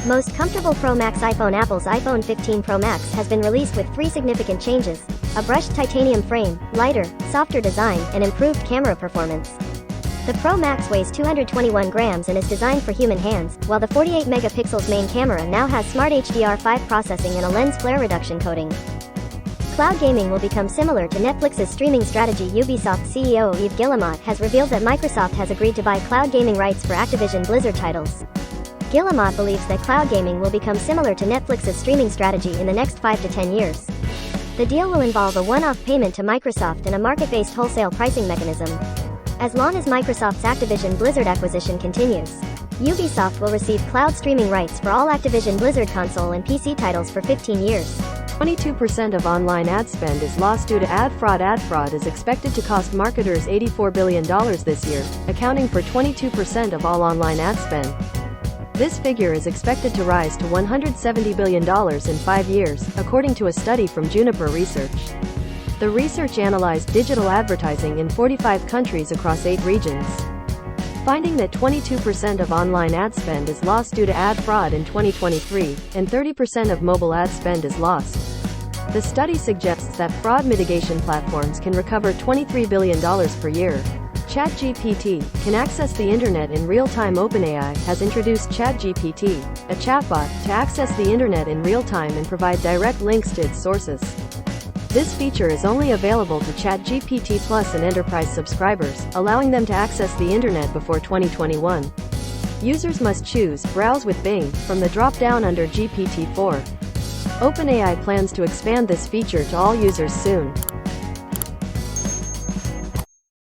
Most comfortable Pro Max iPhone. Apple's iPhone 15 Pro Max has been released with 3 significant changes: a brushed titanium frame, lighter, softer design, and improved camera performance. The Pro Max weighs 221 grams and is designed for human hands, while the 48 megapixels main camera now has smart HDR5 processing and a lens flare reduction coating. Cloud gaming will become similar to Netflix's streaming strategy. Ubisoft CEO Yves Guillemot has revealed that Microsoft has agreed to buy cloud gaming rights for Activision Blizzard titles. Guillemot believes that cloud gaming will become similar to Netflix's streaming strategy in the next 5 to 10 years. The deal will involve a one-off payment to Microsoft and a market-based wholesale pricing mechanism. As long as Microsoft's Activision Blizzard acquisition continues, Ubisoft will receive cloud streaming rights for all Activision Blizzard console and PC titles for 15 years. 22% of online ad spend is lost due to ad fraud. Ad fraud is expected to cost marketers $84 billion this year, accounting for 22% of all online ad spend. This figure is expected to rise to $170 billion in 5 years, according to a study from Juniper Research. The research analyzed digital advertising in 45 countries across 8 regions, finding that 22% of online ad spend is lost due to ad fraud in 2023, and 30% of mobile ad spend is lost. The study suggests that fraud mitigation platforms can recover $23 billion per year. ChatGPT can access the internet in real time. OpenAI has introduced ChatGPT, a chatbot, to access the internet in real time and provide direct links to its sources. This feature is only available to ChatGPT Plus and Enterprise subscribers, allowing them to access the internet before 2021. Users must choose Browse with Bing from the drop-down under GPT-4. OpenAI plans to expand this feature to all users soon.